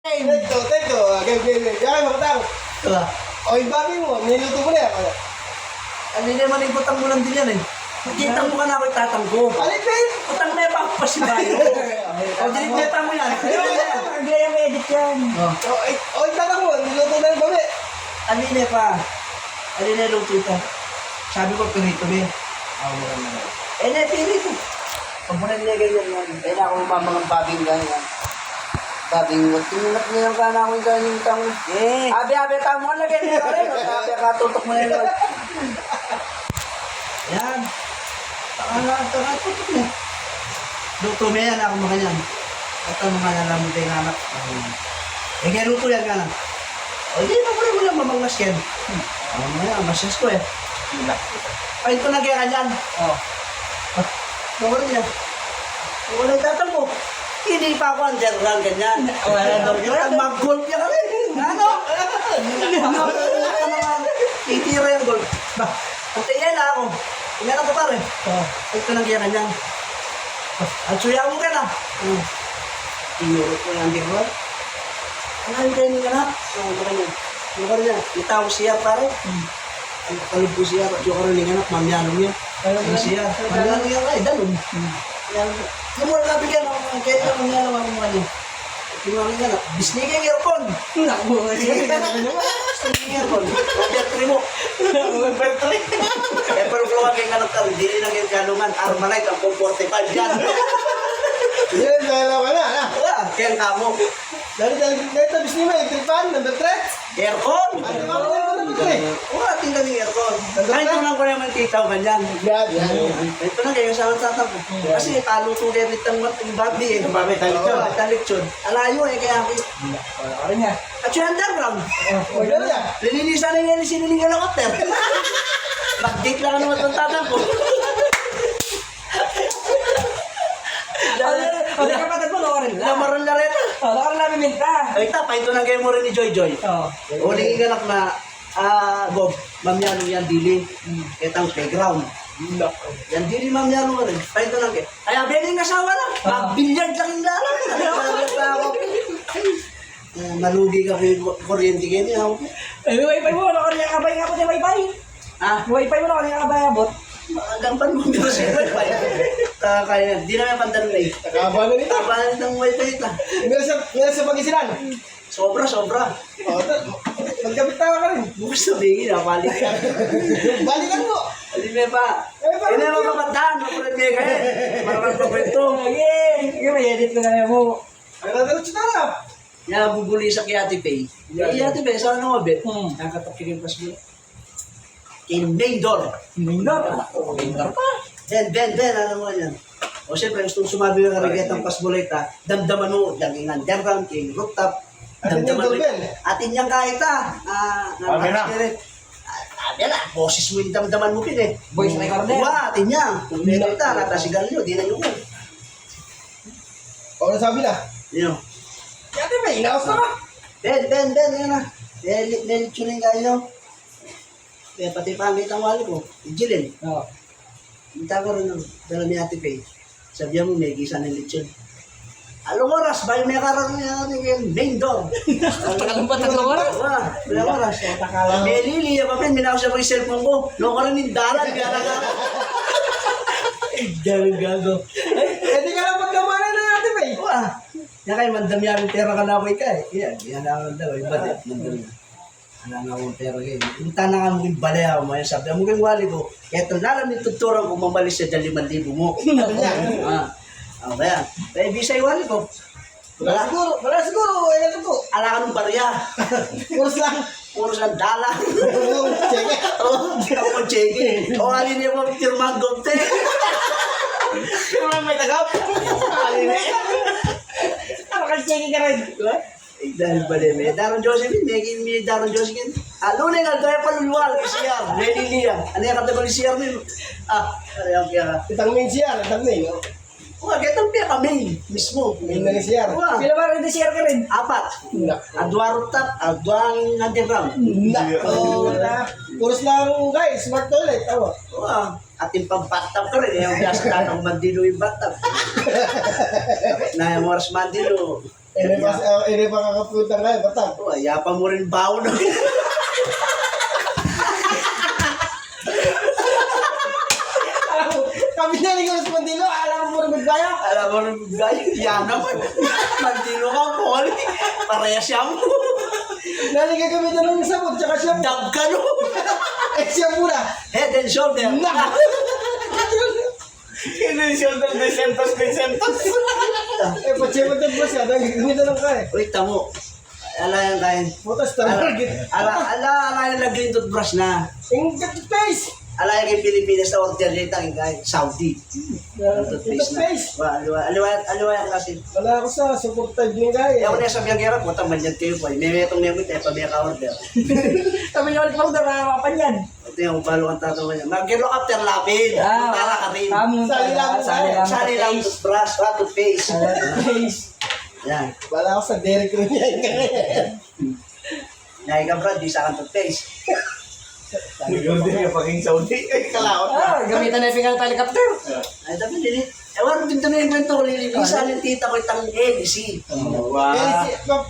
Tento. Game. Yan, makatang. O, yung babi mo, niluto mo na yan. Ano naman yung butang mo lang din yan eh. Nakita mo ka na ako itatang ko. Alipin! Butang na yung papasibayo. O, dinipeta mo yan. Hindi yung edit yan. O, itatang mo, niluto na yung babi. Alin pa. Alin na luto ito. Sabi ko, pinito mo. Pinito. Pag mo na nilagay yan. Kaya na ako mamangang babing ganyan. Babing, tinulak niya yung kana ko yung ganyan tango. Abi, tamo ka lagay niya rin. Abi, katutok mo na yun. Yan. Tutok niya. Luto mo yan, ako mga yan. At ang mga nalamod tayo nga anak. Eh, kaya luto yan ka na. O, hindi mo lang mamangmas yan. Mamaya, masyas ko eh. Ay, ito na kaya kanyan. Nawala niya. Nawala yung tatang mo. Hindi pa ako ang general ganyan. Mag-golf niya kami. Ano? Titira yung golf. Antay na ako. Tingnan ako pare. Ito na kaya kanyan. At suya mo ka na. Tinurot ko yung general. Ano yung kayo nga na? Ano ka rin? Itaw siya pare. Ang kalib ko siya. At yung karoling anak, mamyanong niya. Ano siya? Mamyanong niya ka eh. Dalong. Yung mga nabigyan ako. Kahit yung mamyanong ako mga niya. Yung mga nga na. Bisnig yung aircon. Bisnig yung aircon. Number 3 mo. Number 3. Eh pero kung kayo nga nagkal. Dili lang yung galungan. Armalite ang 45 yan. Yan, dalawa na. Kaya ang kamo. Dali, tabis niyo may tripan, number 3. Aircon! Ano ba ang number 3? Oo, tingnan yung aircon. Kahit naman ko naman titaw ganyan. Yan. Ito na kayo sa tatap ko. Kasi talo to rin itang babi eh. Babi, talitsyon. Oo, talitsyon. Alayo eh, kaya ako. Ano niya? At yung underground. O, gano'n yan. Lininisan na yung siniling helicopter. Mag-date lang naman itong tatap ko. O, di kapatid mo, lakarin lang. Lamaran na rin. O, lakarin namin minta. Ay, tapa, ito na kayo mo rin ni Joy Joy. O. Uling iganak na, Bob, mamyanong yan dili. Itang playground. Yan dili mamyanong rin. Pahinto lang kayo. Ay, abeli ng asawa lang. Mag-billiard lang yung lalang. Malugi ka kayo kuryente kayo niya. Ay, may wifi mo, lakarin yung kabay nga po yung wifi. Wifi mo, lakarin yung kabay abot. Gampan mo pero si wifi. Kaya, di naman pandan na eh. Nakaba na nito. Tabahan ng wifi ito. Meron sa pag-isilan. Sobra. O, magkabit tawa ka rin. Bukas sabihin, balik ka. Balikan mo. Alime pa. Hindi mo kapatahan. Mapulat kayo kayo. Marang pagkwento. Sige, may edit ko na mo. Ay, natanong si Tara. Yan, bubuli sa kay Ate Pay. Ate Pay, saan na mabit? Hmm. Nakatok yung pasbo. Main door. Mindor. Mindor pa. Ben, ano mo yan? O siyempre, gusto sumabi ng karagetang pasboleta, damdaman mo, daging underground, king rooftop, damdaman mo. Atin yan kahit Abela, boses mo yung damdaman mo pin eh. Voice recorder. Atin yan. Kung may kita, natasigal nyo, di na yun. O, nasabi na. Yun. Yate, may inaos na ka. Ben, yun na. Nelitsunin kayo. Kaya pati pangit ang wali ko, Jilin. O. Hinta ko rin ng dala ni Ate Pay. Sabihan mo, may gisa ng lechon. Along oras, bayo may karang yung main door. Tagalong pa, tagalong oras? Walang oras. May lili, kapin, minaw siya yung cellphone ko. Noong ka rin yung dalan, kaya lang ako. Gago. Eh, di ka lang pagkamanan na Ate May. Yan kayo, mandamyarin pera ka na ka eh. Yan ang daw, iba din. Mandamyarin. Ano nga akong pera kayo. Punta na nga mong balay ako, may sabi. Ang mong wali ko, eto nalang yung tuturang kung mamalis siya dyan 5,000 mo. Kaya, kaya bisay wali ko. Wala siguro. Eh, ano to? Ala ka ng barya. Puros lang. Puro sa dala. Check. Hindi ako cheque. O alin niya mo, pirmang gomte. May tagap. Alin niya. Makal-checking ka rin. Dahil ba din, may Daron Josephine, may Daron Josephine. Ano nga, kaya palulwal, siyar, may liliya. Ano yung kategori siyar din? Ano kaya? Itang main siya, itang main. Kitang piya kami, mismo. Main na siya. Pila ba rin share ka rin? 4. Adwa rooftop, adwa underground. Puros lang guys, smart toilet. Tama. ating pang-bathtub ka rin. Yung biasa tatang mandilo yung bathtub. Na yung oras mandilo. Ini pa kakapunta nga, batang. Oh, yapa mo rin baon. Kami na rin sa Mandilo, alam mo rin magbaya. Alam mo rin, guys, yan naman. Mandilo ka, Paul. Pareha siya mo. Nani ka kami na ng sabot, tsaka siya. Dab ka no. Eh, siya muna. Head and shoulder. Sino yung shoulder de Santos? Eh, patsya mo ito ba siya? Nagigimit na lang ka eh. Uy, tamo. Ala yan kain. Putas Ala, talaga. yan lagyan yung toothbrush na. Yung face. Ala yan yung Pilipinas na order dito ang guys. Saudi. Toothpaste. Aliwa yan kasi. Wala ako sa support type niya kaya. Ako na sa biyagera, puta manyan kayo po. May metong memit, pa may ka-order. Kami niya ulit pa na mapan yan. Ito yung balo ang tatawag niya. Mag-helicopter lapid. Tara ka rin. Sali lang toothbrush, toothpaste. Yan. Wala ako sa Derek rin yan kaya. Nahi ka Brad, di sa akin toothpaste. Hindi ka paging Saudi. Ay, kalaot na. Gamitan na yung pingang helicopter. Ay, dapat nili. Ewan, dito na yung kwento ko, lilinisan yung tita ko itang LC. Wow.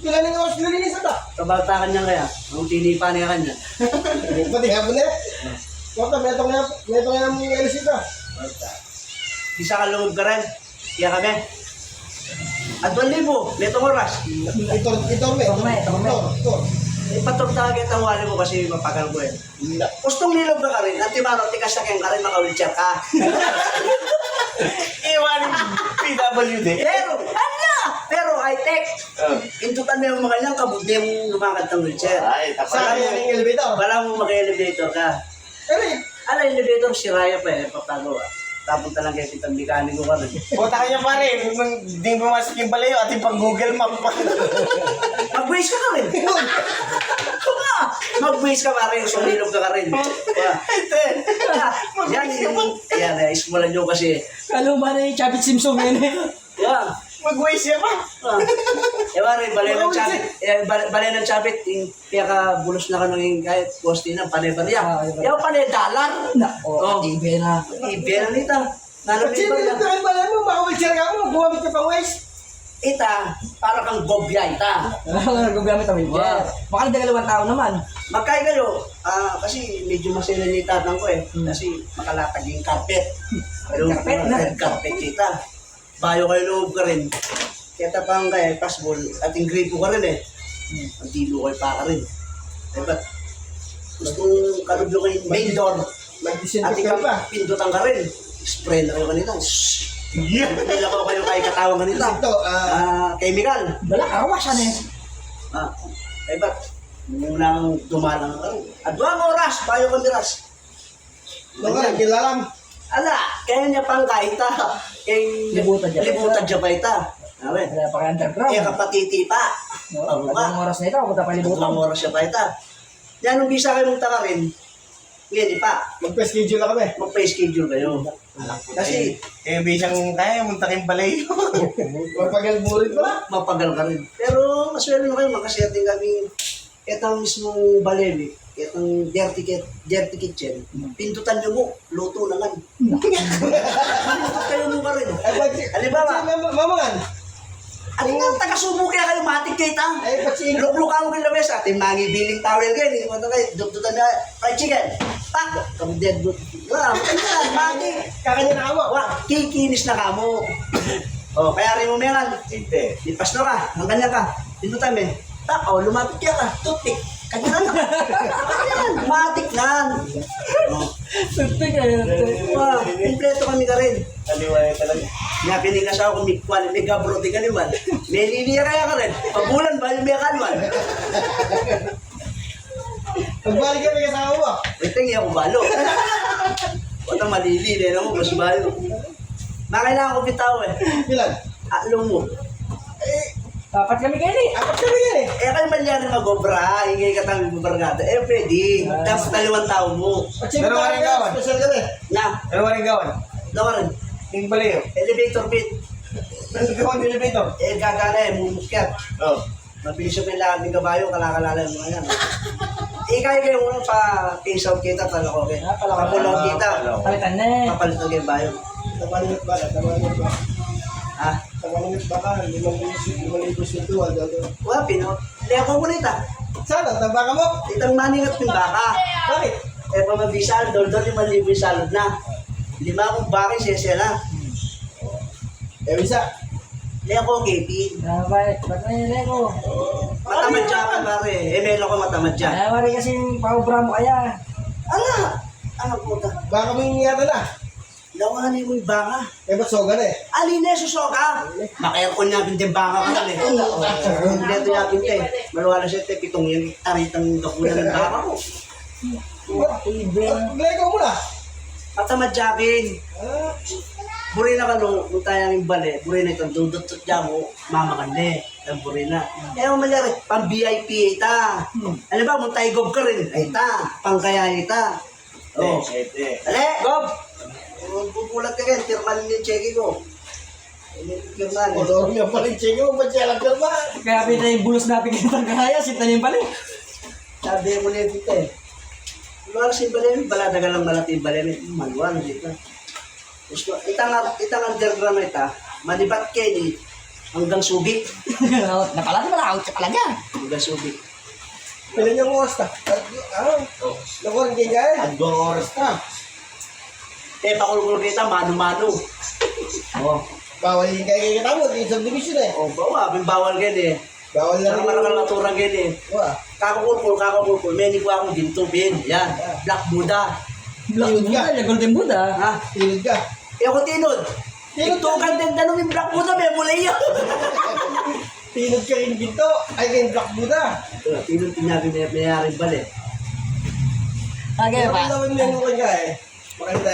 Pilaning ako sa nilinis ito. Kabaltakan niya kaya. Ang tinipa niya kanya. Pati hapon na. Kota, metong nga ng LC ito. Di sa kalungog ka rin. Kaya kami. At 2,000, metong oras. Ito. Ipaturta kita ang wali mo kasi mapagal ko eh. Gustong nilog ka rin. Antimano, tikas na kayong ka rin, maka-wheelchair ka. Iwan PWD. Pero high-tech. Pintutan mo yung mga lang, kabog na yung lumakad ng wheelchair. Ay, Sa tapos. yung elevator. Wala mo mag-elevator ka. Ano Elevator, si Raya pa eh, papagawa. Tapunta lang kayo kitang mekaniko ka rin. Puta ka niya pare. Nung di pumasok yung balayo at yung pag-Google map pa. Mag-waste ka rin. Mag-waste ka pa rin, sumilog ka rin. Yan, ismulan nyo kasi. Kaluma na yung Chavit Simpson yun eh. Yan. Mag-waste siya pa. Ewan rin, balay ng chabit, kaya ka bulos na ka nung kahit poste na, panay bariya. Yaw panay dalar. Oo, TV na. Ibe na nita. Nalo Kasi nita nilito kayo ba mo, maka-wheelchair ka mo, gumamit ka pang waste. Ita, para kang gobya ita. Gagamit ang wheelchair. Baka dalawang tao naman. Magkaya kayo, kasi medyo masaya ni tatang ko eh. Kasi makalatag yung carpet. Carpet na. Carpet kita. Bayo kayo loob ka rin. Kaya tapang kaya, passable, ating gripo ka rin eh. Ang tilo kayo pa ka rin. Eh ba't gusto mong kalublo kayo main door? Mag-disinfect Ating ka pa. pindutan ka rin. Spray na kayo kanina. Shhh! Hindi lang kayo kay katawang kanina. Ito, Chemical. Dala, arawas yan eh. Eh ba't munang dumalang ka rin? At 2 oras, bayo ka miras. mga kilalam. Ala, kaya niya pang kaita. Libutan dyan pa ita. Awe. Wala pa kayo underground. Eh, kapatiti pa. Pagkakang oras na ito, punta pa libutan. 2 oras siya pa ita. Yan, nung bisa kayo mong taka rin, hindi pa. Magpa-schedule na kami. Magpa-schedule kayo. Kasi, Bisang kaya, muntakin balayo. Mapagal mo rin pala. mapagal ka rin. Pero, maswerte na kayo, magkaserte kami. Itang mismong baleli, itang dirty kitchen, pindutan nyo mo, luto na nga. Pindutan kayo mo ka rin. Halimbawa, Mamangan. ano nga, taga-sumo kaya kayo matik kayo ta? Ay, pati Luk-lukan mo kayo labes, ating mangibiling towel kayo, hindi mo kayo, dututan na fried chicken. Tak! Kami dead good. Wala, matik. kakanya na kamo. Kikinis na kamo. Kaya rin mo meron. Hindi. Lipas na ka, ang kanya ka. Pindutan mo tak, lumapit kaya ka, toothpick. Kanya na. Matik na. Suntik kayo. Kompleto kami ka rin. Kaliwala talaga. Nga pinigas ako kung may gabro di kaliwan. May liniya kaya ka rin. Pabulan ba yung may kaliwan? Pagbalik kami kasama mo. Ito nga ako balo. Huwag kang malili. Alam mo, mas balo. Makailangan ko bitaw eh. Bilan? Alam mo. Dapat kami kayo eh. Apat kami yan eh. Kayo mangyari mag-obra. Ingay ka tayo mag-bargada. Pwede. Tapos 2 tao mo. Pero walang gawan. Special kami. Na, Ano ba rin gawan? naman. Yung balayo. Elevator pit. Ano gawan yung elevator? Gagana mumukyat. Oo. Mabilis yung kailangan ng kabayo. Kalakalala yung mga yan. Ikay kayo muna pa piece out kita pala ko. Kapulong kita. Palitan na eh. Kapalit ng game bayo. Tamanit ba? Tamanit ba? Ha? Tamanit ba ka? 5,000 suntuan. Wala, Pino. Hindi ako kunita. Sana, tabaka mo? Itang maningat ng baka. Bakit? Eh, pa mabisal, doon 5,000 salod na. 5 akong bakin, sese na. Bisa. Hindi ako KP. Ba't na yun ko? Matamad siya ka, pare. Melo ko matamad siya. Wari kasi paubra mo kaya. Ano puta? Baka mo yung yata na. Lawanin mo yung baka. Ba't soga na eh? Alin na susoka? Makayakon niya pinti baka ka lang eh. Hindi ito niya pinti. Maluwala siya ito, 7 yung taritang gapunan ng baka ko. Lego mo na. Matamad jakin. Buri na ka nung tayo ng bali, buri na itong dudutot dyan mo, mamakan ang buri na. Eh, mamayari, pang VIP ita. Ano ba, mong tayo gob ka rin, ay ita, pang kaya ita. Oh, ale, gob! Bubulat ka rin, tirman yung cheque ko. Tirman. Kolor niya pa rin check mo, ba't siya lang kalma? Kaya pinay yung bulos na pikita kaya, sit na niyo pala. Sabi mo na yung dito eh. Luwag si Balen, baladaga lang balati yung Balen, maluwan dito. Itang underground na ita, manibat kayo ni hanggang subi. Napala di malakaw ka talaga. Hanggang subi. Pilan yung oras na. Nakuha rin kayo eh. Hanggang oras na. Eh, pakulkul kita, mano-mano. Oh. Bawal yung kayo kita mo, yung subdivision eh. Oh, bawa, bawal gani eh. Bawal na Parang rin. marakal naturang gani eh. Wah. Kakukulkul. May ko akong ginto, bin. Yan, Black Buddha. Black Buddha, yung Golden Buddha. Ha? Tinod ka. Eh, ako tinod. Itukan din tanong yung Black Buddha, may muli yun. Tinod ka rin ginto. Ay, kayo Black Buddha. Tinod pinabi may mayari bali. Okay, Ano naman yung mga eh. Makanda